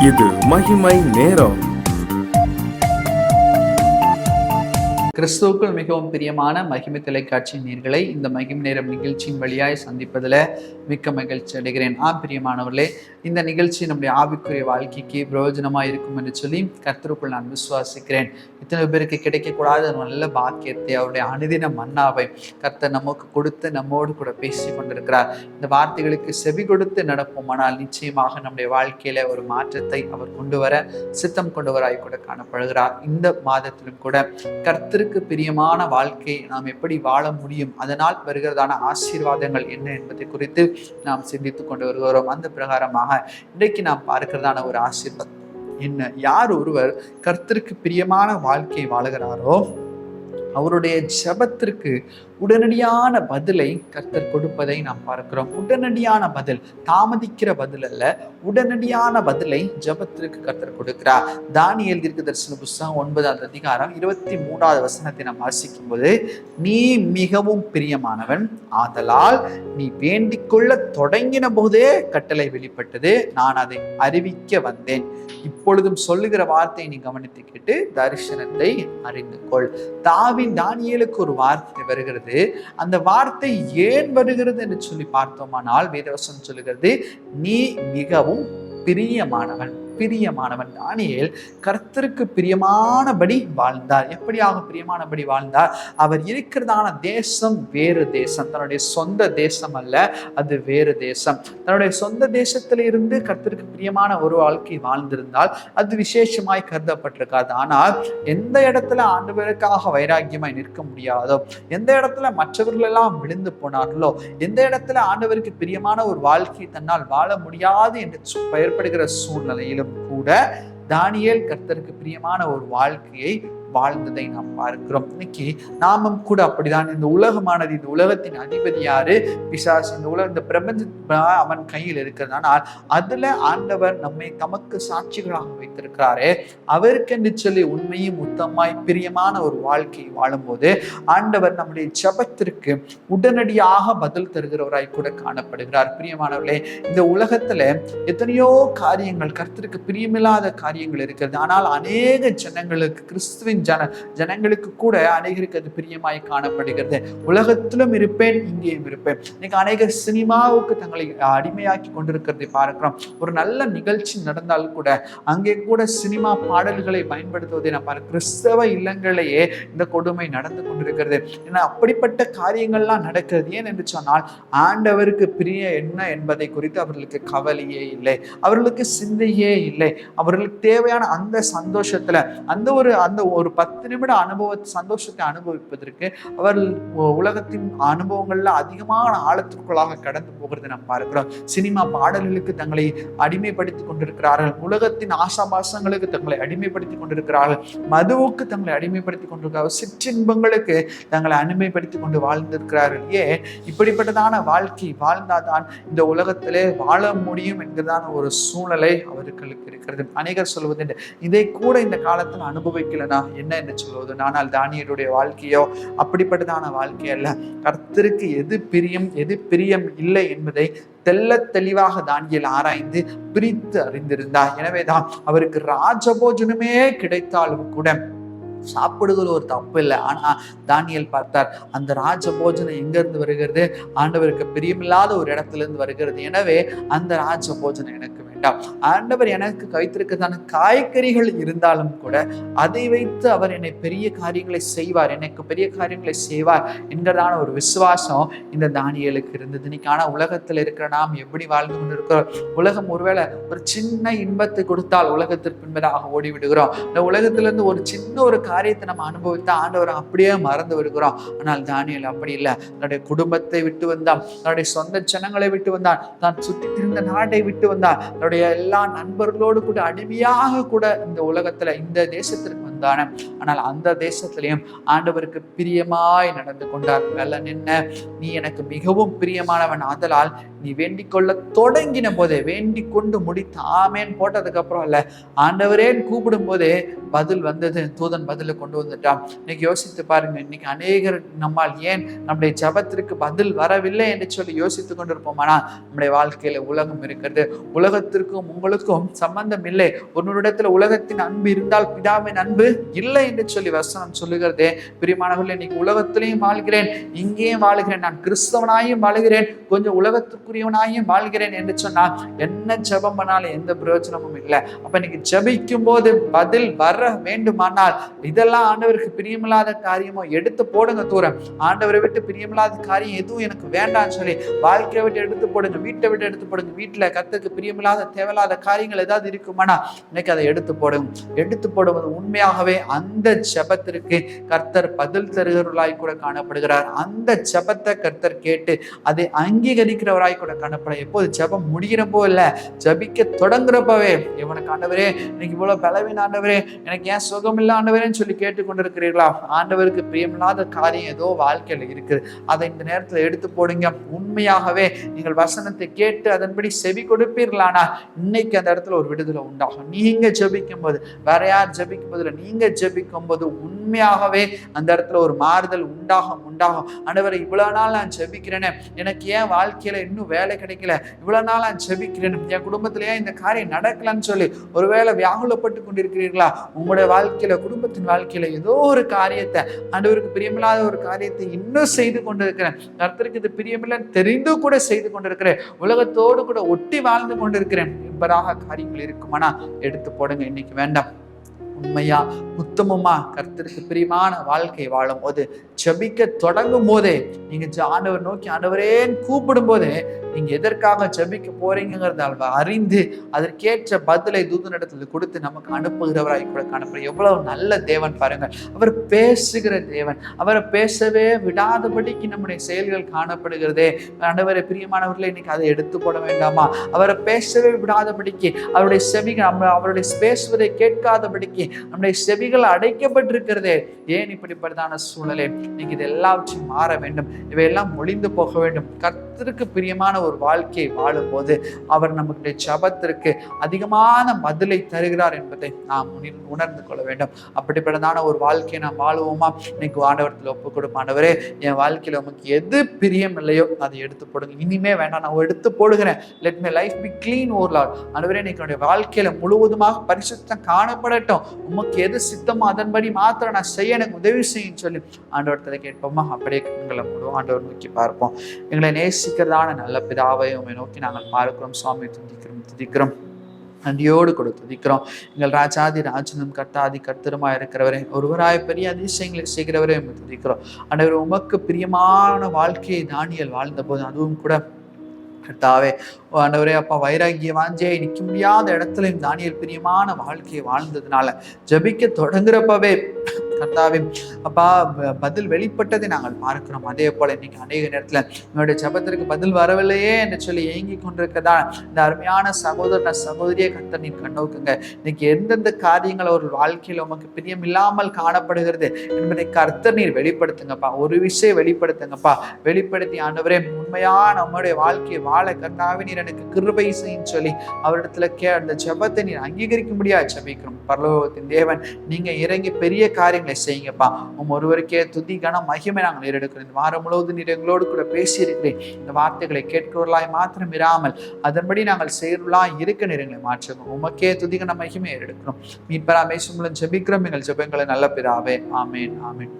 இது மகிமை நேரம். கிறிஸ்துவுக்குள் மிகவும் பிரியமான மகிமை தொலைக்காட்சி நேயர்களை இந்த மகிமை நேரம் நிகழ்ச்சியின் வழியாய் சந்திப்பதில் மிக்க மகிழ்ச்சி அடைகிறேன். பிரியமானவர்களே, இந்த நிகழ்ச்சி நம்முடைய ஆவிக்குரிய வாழ்க்கைக்கு பிரயோஜனமாக இருக்கும் என்று சொல்லி கர்த்தருக்குள் நான் விசுவாசிக்கிறேன். இத்தனை பேருக்கு கிடைக்கக்கூடாத நல்ல பாக்கியத்தை, அவருடைய அனுதின மன்னாவை கர்த்தர் நமக்கு கொடுத்து நம்மோடு கூட பேசி கொண்டிருக்கிறார். இந்த வார்த்தைகளுக்கு செவி கொடுத்து நடப்போமானால் நிச்சயமாக நம்முடைய வாழ்க்கையில ஒரு மாற்றத்தை அவர் கொண்டு வர சித்தம் கொண்டவராய் கூட காணப்படுகிறார். இந்த மாதத்திலும் கூட கர்த்தருக்கு பிரியமான வாழ்க்கை நாம் எப்படி வாழ முடியும், அதனால் வருகிறதான ஆசீர்வாதங்கள் என்ன என்பதை குறித்து நாம் சிந்தித்துக் கொண்டு வருகிறோம். அந்த பிரகாரமாக இன்றைக்கு நாம் பார்க்கிறதான ஒரு ஆசீர்வாதம் என்ன, யார் ஒருவர் கர்த்தருக்கு பிரியமான வாழ்க்கை வாழுகிறாரோ அவருடைய ஜெபத்திற்கு உடனடியான பதிலை கர்த்தர் கொடுப்பதை நாம் பார்க்கிறோம். உடனடியான பதில், தாமதிக்கிற பதில் அல்ல, உடனடியான பதிலை ஜெபத்திற்கு கர்த்தர் கொடுக்கிறார். தானியேல் தீர்க்கதரிசன புத்தகம் 9ஆம் அதிகாரம் 23வது வசனத்தை நாம் வாசிக்கும் போது, நீ மிகவும் பிரியமானவன், ஆதலால் நீ வேண்டிக் கொள்ள தொடங்கின போதே கட்டளை வெளிப்பட்டது, நான் அதை அறிவிக்க வந்தேன். இப்பொழுதும் சொல்லுகிற வார்த்தையை நீ கவனித்து கேட்டு தரிசனத்தை அறிந்து கொள். தானியேலுக்கு ஒரு வார்த்தை வருகிறது. அந்த வார்த்தை ஏன் வருகிறது என்று சொல்லி பார்த்தோமானால் வேதவசனம் சொல்லுகிறது, நீ மிகவும் பிரியமானவன். தானியேல் கர்த்தருக்கு பிரியமானபடி வாழ்ந்தார். எப்படியாக பிரியமானபடி வாழ்ந்தார்? அவர் இருக்கிறதான தேசம் வேறு தேசம், தன்னுடைய சொந்த தேசம் அல்ல, அது வேறு தேசம். தன்னுடைய சொந்த தேசத்தில இருந்து கர்த்தருக்கு பிரியமான ஒரு வாழ்க்கை வாழ்ந்திருந்தால் அது விசேஷமாய் கருதப்பட்டிருக்காது. ஆனால் எந்த இடத்துல ஆண்டவருக்காக வைராக்கியமாய் நிற்க முடியாதோ, எந்த இடத்துல மற்றவர்கள் எல்லாம் விழுந்து போனார்களோ, எந்த இடத்துல ஆண்டவருக்கு பிரியமான ஒரு வாழ்க்கை தன்னால் வாழ முடியாது என்று பெயர்படுகிற சூழ்நிலையிலும் கூட தானியேல் கர்த்தருக்கு பிரியமான ஒரு வாழ்க்கையை வாழ்ந்ததை நாம் பார்க்கிறோம். இன்னைக்கு நாமும் கூட அப்படிதான். இந்த உலகமானது, இந்த உலகத்தின் அதிபதி யாரு? பிசாசு. இந்த பிரபஞ்ச அவன் கையில் இருக்கிறதுனால் அதுல ஆண்டவர் நம்மை தமக்கு சாட்சிகளாக வைத்திருக்கிறாரே, அவருக்கென்று சொல்லி உண்மையும் உத்தமாய் பிரியமான ஒரு வாழ்க்கை வாழும்போது ஆண்டவர் நம்முடைய ஜெபத்திற்கு உடனடியாக பதில் தருகிறவராய் கூட காணப்படுகிறார். பிரியமானவர்களே, இந்த உலகத்துல எத்தனையோ காரியங்கள், கர்த்தருக்கு பிரியமில்லாத காரியங்கள் இருக்கிறது. ஆனால் அநேக ஜனங்களுக்கு, கிறிஸ்துவின் ஜனங்களுக்கு கூட அநேகருக்கு அது பிரியமாய் காணப்படுகிறது. உலகத்திலும் இருப்பேன், இங்கேயும் இருப்பேன். இன்னைக்கு அநேக சினிமாவுக்கு தங்களை அடிமையாக்கி கொண்டிருக்கிறதை பார்க்கிறோம். ஒரு நல்ல நிகழ்ச்சி நடந்தால் கூட அங்கே கூட சினிமா பாடல்களை பயன்படுத்துவதை நான் பார்க்கிறேன். கிறிஸ்தவ இல்லங்களையே இந்த கொடுமை நடந்து கொண்டிருக்கிறது. ஏன்னா அப்படிப்பட்ட காரியங்கள்லாம் நடக்கிறது. ஏன் என்று சொன்னால் ஆண்டவருக்கு பிரிய என்ன என்பதை குறித்து அவர்களுக்கு கவலையே இல்லை, அவர்களுக்கு சிந்தையே இல்லை. அவர்களுக்கு தேவையான அந்த சந்தோஷத்துல அந்த ஒரு 10 நிமிட சந்தோஷத்தை அனுபவிப்பதற்கு அவர்கள் உலகத்தின் அனுபவங்கள்ல அதிகமான ஆழத்திற்குள்ளாக கடந்து போகிறதை நாம் பார்க்கிறோம். சினிமா பாடல்களுக்கு தங்களை அடிமைப்படுத்திக் கொண்டிருக்கிறார்கள், உலகத்தின் ஆசாபாசங்களுக்கு தங்களை அடிமைப்படுத்திக் கொண்டிருக்கிறார்கள், மதுவுக்கு தங்களை அடிமைப்படுத்திக் கொண்டிருக்கிறார்கள், சிற்றின்பங்களுக்கு தங்களை அடிமைப்படுத்திக் கொண்டு வாழ்ந்திருக்கிறார்கள். ஏன் இப்படிப்பட்டதான வாழ்க்கை வாழ்ந்தாதான் இந்த உலகத்திலே வாழ முடியும் என்கிறதான ஒரு சூழ்நிலை அவர்களுக்கு இருக்கிறது. அநேகர் சொல்வது, இதை கூட இந்த காலத்தில் அனுபவிக்கலனா என்ன என்று சொல்வது? ஆனால் தானியேலுடைய வாழ்க்கையோ அப்படிப்பட்டதான வாழ்க்கை அல்ல. கர்த்தருக்கு எது பிரியம், எது பிரியம் இல்லை என்பதை தெல்ல தெளிவாக தானியேல் ஆராய்ந்து பிரித்து அறிந்திருந்தார். எனவேதான் அவருக்கு ராஜபோஜனமே கிடைத்தாலும் கூட சாப்பிடுதல் ஒரு தப்பு இல்லை. ஆனா தானியேல் பார்த்தார், அந்த ராஜபோஜனம் எங்க இருந்து வருகிறது? ஆண்டவருக்கு பிரியமில்லாத ஒரு இடத்துல இருந்து வருகிறது. எனவே அந்த ராஜபோஜனம் எனக்கு வேண்டாம். ஆண்டவர் எனக்கு வைத்திருக்கிறதான காய்கறிகள் இருந்தாலும் கூட அதை வைத்து அவர் என்னை பெரிய காரியங்களை செய்வார், எனக்கு பெரிய காரியங்களை செய்வார் என்கிறதான ஒரு விசுவாசம் இந்த தானியேலுக்கு இருந்தது. இன்னைக்கு ஆனா உலகத்துல இருக்கிற நாம் எப்படி வாழ்ந்து கொண்டு இருக்கிறோம்? உலகம் ஒருவேளை ஒரு சின்ன இன்பத்தை கொடுத்தால் உலகத்திற்கு பின்பதாக ஓடி விடுகிறோம். இந்த உலகத்துல இருந்து ஒரு சின்ன ஒரு காரியத்தை நம்ம அனுபவித்தா ஆண்டவரை அப்படியே மறந்து விடுகிறோம். ஆனால் தானியேல் அப்படி இல்லை. தன்னுடைய குடும்பத்தை விட்டு வந்தான், தன்னுடைய சொந்த ஜனங்களை விட்டு வந்தான், தான் சுற்றி திரிந்த நாட்டை விட்டு வந்தான், தன்னுடைய எல்லா நண்பர்களோடு கூட அடிமையாக கூட இந்த உலகத்துல இந்த தேசத்திற்கு தானே. ஆனால் அந்த தேசத்திலையும் ஆண்டவருக்கு பிரியமாய் நடந்து கொண்டார். வெள்ள நின்ன நீ எனக்கு மிகவும் பிரியமானவன், ஆதலால் நீ வேண்டிக் கொள்ள தொடங்கின போதே, வேண்டிக் கொண்டு முடித்து ஆமேன் போட்டதுக்கு அப்புறம் இல்ல, ஆண்டவரேன்னு கூப்பிடும் போதே பதில் வந்தது. தூதன் பதில கொண்டு வந்துட்டான். இன்னைக்கு யோசித்து பாருங்க, இன்னைக்கு அநேகர் நம்மால் ஏன் நம்முடைய ஜபத்திற்கு பதில் வரவில்லை என்று சொல்லி யோசித்துக் கொண்டிருப்போமானா, நம்முடைய வாழ்க்கையில உலகம் இருக்கிறது. உலகத்திற்கும் உங்களுக்கும் சம்பந்தம் இல்லை. உன்னிடத்துல உலகத்தின் அன்பு இருந்தால் பிதாவின் அன்பு இல்லை என்று சொல்லி வசனம் சொல்லுகிறதே. பிரியமானவர்களே, இன்னைக்கு உலகத்திலையும் வாழ்கிறேன், இங்கேயும் வாழ்கிறேன், நான் கிறிஸ்தவனாயும் வாழ்கிறேன், கொஞ்சம் உலகத்துக்குரியவனாயும் வாழ்கிறேன் என்று சொன்னால் என்ன ஜபம் பண்ணாலும் எந்த பிரயோஜனமும் இல்லை. அப்ப இன்னைக்கு ஜபிக்கும் போது பதில் வர வேண்டுமானால் இதெல்லாம் ஆண்டவருக்கு பிரியமில்லாத காரியமோ எடுத்து போடுங்க தூரம். ஆண்டவரை விட்டு பிரியமில்லாத காரியம் எதுவும் எனக்கு வேண்டாம்னு சொல்லி வாழ்க்கையை விட்டு எடுத்து போடுங்க, வீட்டை விட்டு எடுத்து போடுங்க. வீட்டுல கர்த்தருக்கு பிரியமில்லாத தேவையில்லாத காரியங்கள் ஏதாவது இருக்குமானா இன்னைக்கு அதை எடுத்து போடுங்க. எடுத்து போடுவது உண்மையாகவே அந்த ஜபத்திற்கு கர்த்தர் பதில் தருகிறவர்களாய் கூட காணப்படுகிறார். அந்த ஜபத்தை கர்த்தர் கேட்டு அதை அங்கீகரிக்கிறவராய் கூட காணப்பட. எப்போது ஜபம் முடிகிறப்போ இல்ல, ஜபிக்க தொடங்குறப்பவே இவனுக்கு ஆண்டவரே எனக்கு இவ்வளவு பலவீன ஆண்டவரே, எனக்கு ஏன் சுகம் இல்லை ஆண்டவரேன்னு சொல்லி கேட்டுக்கொண்டிருக்கிறீர்களா? ஆண்டவருக்கு பிரியமில்லாத காரியம் ஏதோ வாழ்க்கையில இருக்குது, அதை இந்த நேரத்துல எடுத்து போடுங்க. உண்மையாகவே நீங்கள் வசனத்தை கேட்டு அதன்படி செவி கொடுப்பீர்களானா இன்னைக்கு அந்த இடத்துல ஒரு விடுதலை உண்டாகும். நீங்க ஜபிக்கும் போது, வேற யார் ஜபிக்கும் போது, நீங்க ஜபிக்கும் போது உண்மையாகவே அந்த இடத்துல ஒரு மாறுதல் உண்டாகும். ஆண்டவரை இவ்வளவு நாள் நான் ஜபிக்கிறேனே, எனக்கு ஏன் வாழ்க்கையில இன்னும் வேலை கிடைக்கல, இவ்வளவு நாள் நான் ஜபிக்கிறேன், என் குடும்பத்திலேயே இந்த காரியம் நடக்கலன்னு சொல்லி ஒருவேளை வியாகுலப்பட்டு கொண்டிருக்கிறீர்களா? உங்களுடைய வாழ்க்கையில, குடும்பத்தின் வாழ்க்கையில ஏதோ ஒரு காரியத்தை, ஆண்டவருக்கு பிரியமில்லாத ஒரு காரியத்தை இன்னும் செய்து கொண்டிருக்கிறேன், கர்த்தருக்கு இது பிரியமில்லை தெரிந்து கூட செய்து கொண்டிருக்கிறேன், உலகத்தோடு கூட ஒட்டி வாழ்ந்து கொண்டிருக்கிறேன் என்பதாக காரியங்கள் இருக்குமானா எடுத்து போடுங்க. இன்னைக்கு வேண்டாம். உண்மையா உத்தமமா கர்த்தருக்கு பிரியமான வாழ்க்கை வாழும் போது, ஜபிக்க தொடங்கும் போதே, நீங்க ஆண்டவர் நோக்கி ஆண்டவரேன்னு கூப்பிடும் போதே நீங்க எதற்காக ஜபிக்க போறீங்கிறத அறிந்து அதற்கேற்ற பதிலை தூதனிடத்துல கொடுத்து நமக்கு அனுப்புகிறவராய் கூட காணப்படும். எவ்வளவு நல்ல தேவன் பாருங்கள். அவர் பேசுகிற தேவன். அவரை பேசவே விடாதபடிக்கு நம்முடைய செயல்கள் காணப்படுகிறதே. ஆண்டவரை பிரியமானவர்களே, இன்னைக்கு அதை எடுத்து போட வேண்டாமா? அவரை பேசவே விடாதபடிக்கு, அவருடைய செவிகள் அவருடைய பேசுவதை கேட்காதபடிக்கு நம்முடைய செவிகள் அடைக்கப்பட்டிருக்கிறதே. ஏன் இப்படிப்பட்டதான சூழலே? இன்னைக்கு இது எல்லாவற்றையும் மாற வேண்டும். இவையெல்லாம் ஒளிந்து போக வேண்டும். கர்த்தருக்கு பிரியமான ஒரு வாழ்க்கையை வாழும் போது அவர் நம்முடைய ஜபத்திற்கு அதிகமான பதிலை தருகிறார் என்பதை நாம் உணர்ந்து கொள்ள வேண்டும். அப்படிப்பட்டதான ஒரு வாழ்க்கையை நாம் வாழுவோமா? இன்னைக்கு ஆண்டவரத்தில் ஒப்பு கொடுப்போம். ஆண்டவரே, என் வாழ்க்கையில உமக்கு எது பிரியம் இல்லையோ அதை எடுத்து போடுங்க. இனிமே வேண்டாம், நான் எடுத்து போடுகிறேன். Let my life be clean O lord. ஆண்டவரே, இன்னைக்கு வாழ்க்கையில முழுவதுமாக பரிசுத்தம் காணப்படட்டும். உமக்கு எது சித்தமோ அதன்படி மாத்திரம் நான் செய்ய எனக்கு உதவி செய்யும் சொல்லி ஆண்டவரத்தை கேட்போமா? அப்படியே எங்களை முழுவதும் ஆண்டவர் நோக்கி பார்ப்போம். எங்களை நேசிக்கிறதான நல்ல பிதாவை உம்மை நோக்கி நாங்கள் பார்க்கிறோம். சுவாமி துதிக்கிறோம், நன்றியோடு கூட துதிக்கிறோம். எங்கள் ராஜாதி ராஜனும் கர்த்தாதி கர்த்தருமாய் இருக்கிறவரே, ஒருவராய் பெரிய அதிசயங்களை செய்கிறவரே உம்மை துதிக்கிறோம். ஆண்டவர், உமக்கு பிரியமான வாழ்க்கையை தானியேல் வாழ்ந்த போது, அதுவும் கூட கர்த்தாவே ஆண்டவரே அப்பா, வைராகிய வாஞ்சையை நிற்க முடியாத இடத்துல தானியேல் பிரியமான வாழ்க்கையை வாழ்ந்ததுனால ஜபிக்க தொடங்குறப்பவே கர்த்தாவே அப்பா பதில் வெளிப்பட்டதை நாங்கள் பார்க்கிறோம். அதே போல இன்னைக்கு அநேக நேரத்துல என்னுடைய ஜபத்திற்கு பதில் வரவில்லையே என்று சொல்லி ஏங்கி கொண்டிருக்கதா இந்த அருமையான சகோதர சகோதரியை கர்த்தர் நீர் கண்ணோக்குங்க. இன்னைக்கு எந்தெந்த காரியங்கள் ஒரு வாழ்க்கையில உமக்கு பிரியம் இல்லாமல் காணப்படுகிறது என்பதை கர்த்தர் நீர் வெளிப்படுத்துங்கப்பா. ஒரு விஷயம் வெளிப்படுத்துங்கப்பா. வெளிப்படுத்தி ஆண்டவரே உண்மையா நம்முடைய வாழ்க்கையை வாழ கர்த்தாவே நீர் எனக்கு கிருபை செய்யும் சொல்லி அவரிடத்துல அந்த ஜபத்தை நீர் அங்கீகரிக்க முடியாது ஜபிக்கிறோம். பரலோகத்தின் தேவன், நீங்க இறங்கி பெரிய காரியங்களை செய்யுங்கப்பா. ஒருவருக்கே துதி கன மகிமை நாங்கள் ஏறெடுக்கிறோம். இந்த வாரம் முழுவதும் நீர் எங்களோடு கூட பேசியிருக்கிறேன். இந்த வார்த்தைகளை கேட்கிறவர்களாய் மாத்திரம் இராமல் அதன்படி நாங்கள் செய்யறவர்களாய் இருக்க நேரங்களை மாற்றுவோம். உமக்கே துதி கன மகிமை ஏறெடுக்கிறோம். மீட்பரா மேசும் மூலம் ஜபிக்கிறோம் எங்கள் ஜபங்களை நல்ல பிதாவே. ஆமேன், ஆமேன்.